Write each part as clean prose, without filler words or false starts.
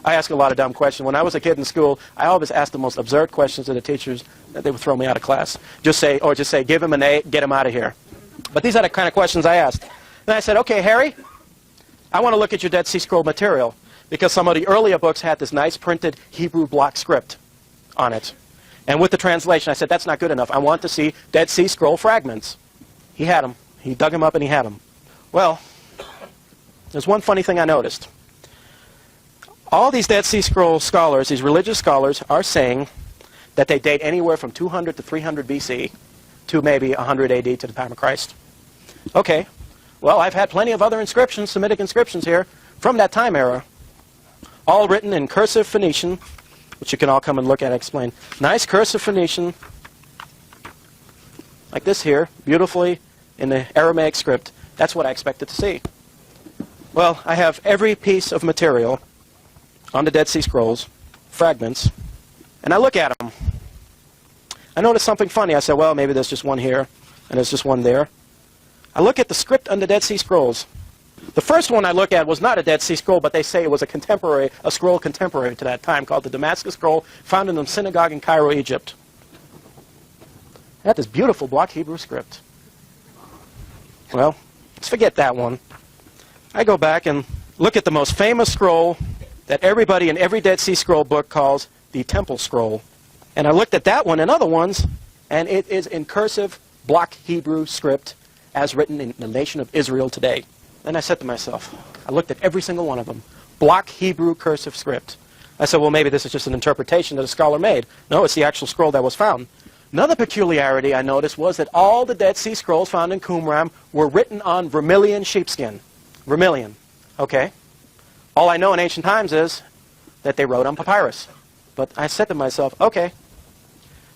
I ask a lot of dumb questions. When I was a kid in school, I always asked the most absurd questions to the teachers that they would throw me out of class. Just say, give him an A, get him out of here. But these are the kind of questions I asked. Then I said, okay, Harry, I want to look at your Dead Sea Scroll material, because some of the earlier books had this nice printed Hebrew block script on it. And with the translation, I said, that's not good enough. I want to see Dead Sea Scroll fragments. He had them. He dug them up and he had them. Well, there's one funny thing I noticed. All these Dead Sea Scroll scholars, these religious scholars, are saying that they date anywhere from 200 to 300 BC to maybe 100 AD to the time of Christ. Okay, well, I've had plenty of other inscriptions, Semitic inscriptions here, from that time era, all written in cursive Phoenician, which you can all come and look at and explain. Nice cursive Phoenician, like this here, beautifully in the Aramaic script. That's what I expected to see. Well, I have every piece of material on the Dead Sea Scrolls, fragments, and I look at them. I noticed something funny. I said, well, maybe there's just one here, and there's just one there. I look at the script on the Dead Sea Scrolls. The first one I look at was not a Dead Sea Scroll, but they say it was a scroll contemporary to that time, called the Damascus Scroll, found in the synagogue in Cairo, Egypt. It had this beautiful block Hebrew script. Well, let's forget that one. I go back and look at the most famous scroll that everybody in every Dead Sea Scroll book calls the Temple Scroll. And I looked at that one and other ones, and it is in cursive block Hebrew script as written in the nation of Israel today. Then I said to myself, I looked at every single one of them, block Hebrew cursive script. I said, well, maybe this is just an interpretation that a scholar made. No, it's the actual scroll that was found. Another peculiarity I noticed was that all the Dead Sea Scrolls found in Qumran were written on vermilion sheepskin. Vermilion. Okay. All I know in ancient times is that they wrote on papyrus. But I said to myself, okay,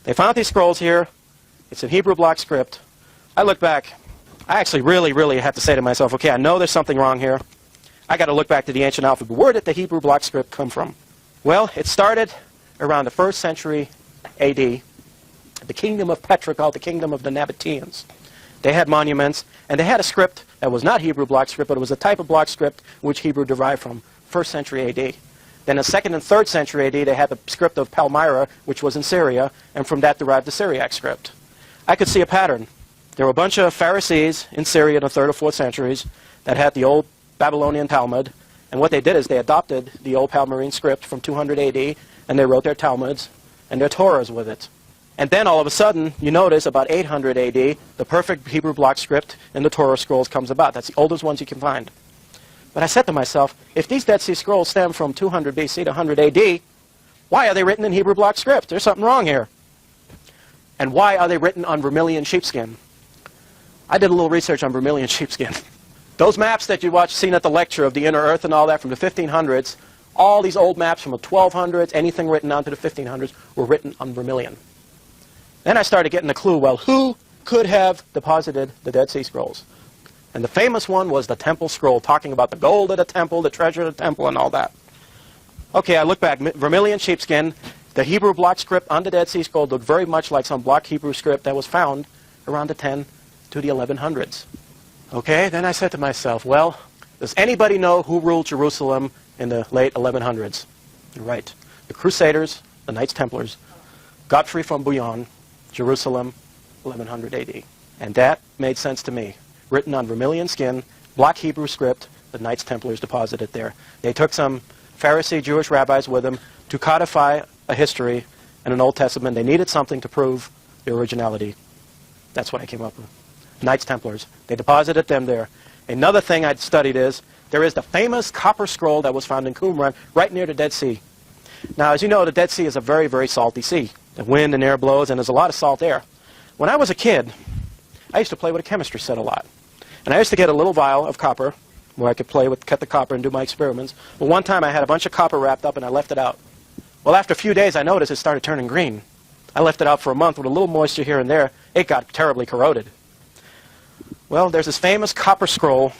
they found these scrolls here. It's in Hebrew block script. I look back. I actually really had to say to myself, okay, I know there's something wrong here. I got to look back to the ancient alphabet. Where did the Hebrew block script come from? Well, it started around the 1st century AD. The kingdom of Petra, called the kingdom of the Nabateans. They had monuments, and they had a script that was not Hebrew block script, but it was a type of block script which Hebrew derived from, 1st century AD. Then in 2nd and 3rd century AD, they had the script of Palmyra, which was in Syria, and from that derived the Syriac script. I could see a pattern. There were a bunch of Pharisees in Syria in the 3rd or 4th centuries that had the old Babylonian Talmud, and what they did is they adopted the old Palmyrene script from 200 AD, and they wrote their Talmuds and their Torahs with it. And then all of a sudden, you notice about 800 AD, the perfect Hebrew block script in the Torah scrolls comes about. That's the oldest ones you can find. But I said to myself, if these Dead Sea Scrolls stem from 200 BC to 100 AD, why are they written in Hebrew block script? There's something wrong here. And why are they written on vermilion sheepskin? I did a little research on vermilion sheepskin. Those maps that you seen at the lecture of the inner earth and all that from the 1500s, all these old maps from the 1200s, anything written down to the 1500s, were written on vermilion. Then I started getting a clue, well, who could have deposited the Dead Sea Scrolls? And the famous one was the Temple Scroll, talking about the gold of the temple, the treasure of the temple, and all that. Okay, I look back, vermilion sheepskin, the Hebrew block script on the Dead Sea Scroll looked very much like some block Hebrew script that was found around the 10 to the 1100s. Okay, then I said to myself, well, does anybody know who ruled Jerusalem in the late 1100s? Right, the Crusaders, the Knights Templars, Godfrey from Bouillon, Jerusalem, 1100 AD. And that made sense to me. Written on vermilion skin, block Hebrew script, the Knights Templars deposited there. They took some Pharisee Jewish rabbis with them to codify a history and an Old Testament. They needed something to prove the originality. That's what I came up with. Knights Templars. They deposited them there. Another thing I'd studied is there is the famous copper scroll that was found in Qumran right near the Dead Sea. Now, as you know, the Dead Sea is a very salty sea. The wind and air blows, and there's a lot of salt air. When I was a kid, I used to play with a chemistry set a lot. And I used to get a little vial of copper where I could cut the copper and do my experiments. Well, one time I had a bunch of copper wrapped up and I left it out. Well, after a few days, I noticed it started turning green. I left it out for a month with a little moisture here and there. It got terribly corroded. Well, there's this famous copper scroll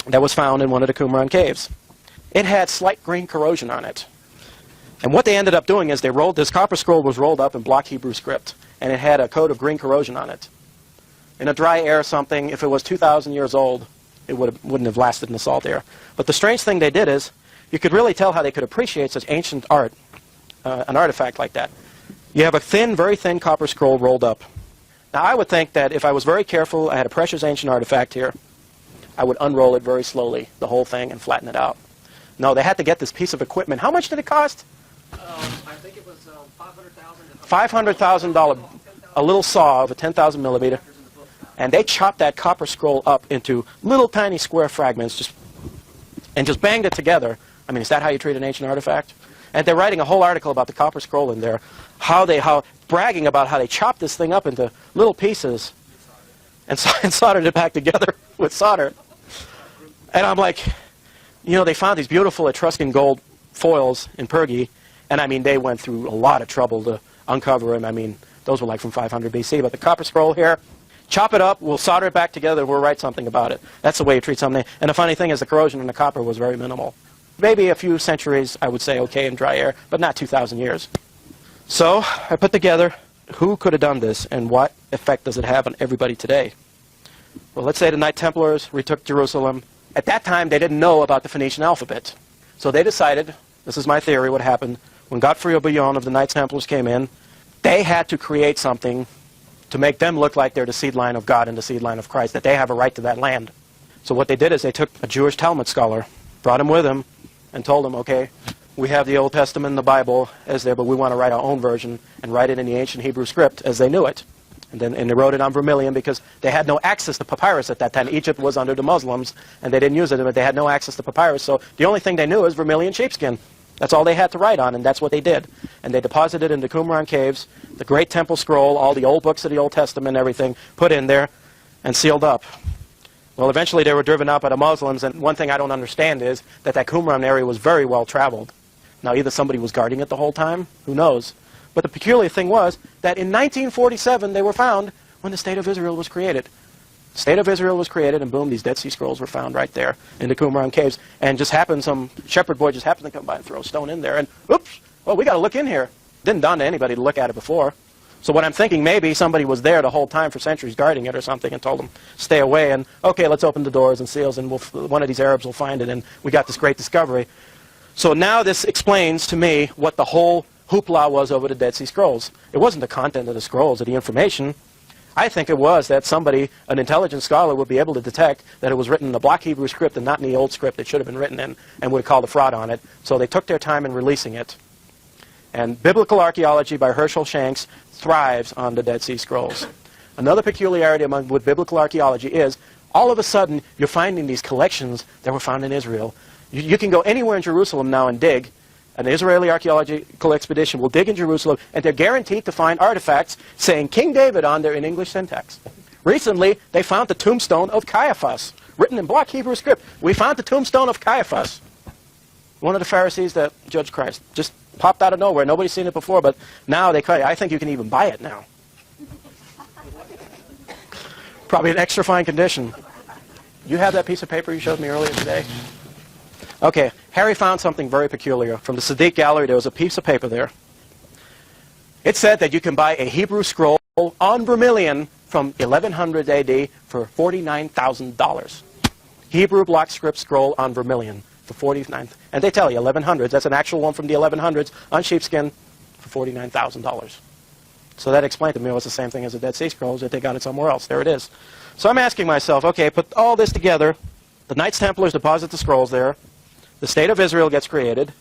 that was found in one of the Qumran caves. It had slight green corrosion on it. And what they ended up doing is this copper scroll was rolled up in block Hebrew script, and it had a coat of green corrosion on it. In a dry air or something, if it was 2,000 years old, it wouldn't have lasted in the salt air. But the strange thing they did is, you could really tell how they could appreciate such ancient art, an artifact like that. You have a thin, very thin copper scroll rolled up. Now, I would think that if I was very careful, I had a precious ancient artifact here, I would unroll it very slowly, the whole thing, and flatten it out. No, they had to get this piece of equipment. How much did it cost? I think it was $500,000, a little saw of a 10,000 millimeter, and they chopped that copper scroll up into little tiny square fragments, and just banged it together. I mean, is that how you treat an ancient artifact? And they're writing a whole article about the copper scroll in there, bragging about how they chopped this thing up into little pieces and soldered it back together with solder. And I'm like, you know, they found these beautiful Etruscan gold foils in Pergi, and I mean, they went through a lot of trouble to uncover them. I mean, those were like from 500 BC, but the copper scroll here, chop it up, we'll solder it back together, we'll write something about it. That's the way you treat something. And the funny thing is the corrosion in the copper was very minimal. Maybe a few centuries, I would say, okay, in dry air, but not 2,000 years. So I put together who could have done this and what effect does it have on everybody today. Well, let's say the Knight Templars retook Jerusalem. At that time, they didn't know about the Phoenician alphabet. So they decided, this is my theory, what happened, when Godfrey of Bouillon of the Knights Templars came in, they had to create something to make them look like they're the seed line of God and the seed line of Christ, that they have a right to that land. So what they did is they took a Jewish Talmud scholar, brought him with them, and told him, okay, we have the Old Testament and the Bible as there, but we want to write our own version and write it in the ancient Hebrew script as they knew it. And they wrote it on vermilion because they had no access to papyrus at that time. Egypt was under the Muslims, and they didn't use it, but they had no access to papyrus. So the only thing they knew was vermilion sheepskin. That's all they had to write on, and that's what they did. And they deposited it in the Qumran caves, the great temple scroll, all the old books of the Old Testament, everything, put in there and sealed up. Well, eventually they were driven out by the Muslims, and one thing I don't understand is that Qumran area was very well traveled. Now, either somebody was guarding it the whole time, who knows? But the peculiar thing was that in 1947 they were found when the State of Israel was created. The State of Israel was created, and boom, these Dead Sea Scrolls were found right there in the Qumran caves. And just happened, some shepherd boy just happened to come by and throw a stone in there, and oops, well, we got to look in here. Didn't dawn to anybody to look at it before. So what I'm thinking, maybe somebody was there the whole time for centuries guarding it or something and told them, stay away, and okay, let's open the doors and seals, and one of these Arabs will find it, and we got this great discovery. So now this explains to me what the whole hoopla was over the Dead Sea Scrolls. It wasn't the content of the scrolls or the information. I think it was that somebody, an intelligent scholar, would be able to detect that it was written in the block Hebrew script and not in the old script it should have been written in, and would have called a fraud on it. So they took their time in releasing it. And biblical archaeology by Herschel Shanks thrives on the Dead Sea Scrolls. Another peculiarity with biblical archaeology is, all of a sudden, you're finding these collections that were found in Israel. You can go anywhere in Jerusalem now and dig. An Israeli archaeological expedition will dig in Jerusalem, and they're guaranteed to find artifacts saying King David on there in English syntax. Recently, they found the tombstone of Caiaphas, written in block Hebrew script. We found the tombstone of Caiaphas, one of the Pharisees that judged Christ. Just popped out of nowhere. Nobody's seen it before, but now I think you can even buy it now. Probably in extra fine condition. You have that piece of paper you showed me earlier today? Okay, Harry found something very peculiar. From the Sadiq Gallery, there was a piece of paper there. It said that you can buy a Hebrew scroll on vermilion from 1100 AD for $49,000. Hebrew block script scroll on vermilion for $49,000. And they tell you, 1100s, that's an actual one from the 1100s on sheepskin for $49,000. So that explained to me it was the same thing as the Dead Sea Scrolls, that they got it somewhere else. There it is. So I'm asking myself, okay, put all this together. The Knights Templars deposit the scrolls there. The State of Israel gets created,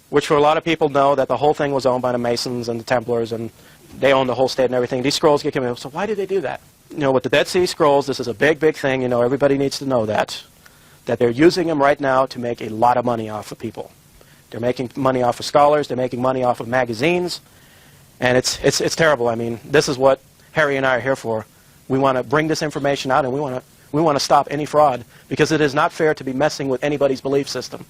which for a lot of people know that the whole thing was owned by the Masons and the Templars, and they own the whole state and everything. These scrolls get given. So why did they do that? You know, with the Dead Sea Scrolls, this is a big, big thing. You know, everybody needs to know that they're using them right now to make a lot of money off of people. They're making money off of scholars. They're making money off of magazines. And it's terrible. I mean, this is what Harry and I are here for. We want to bring this information out, and we want to stop any fraud, because it is not fair to be messing with anybody's belief system.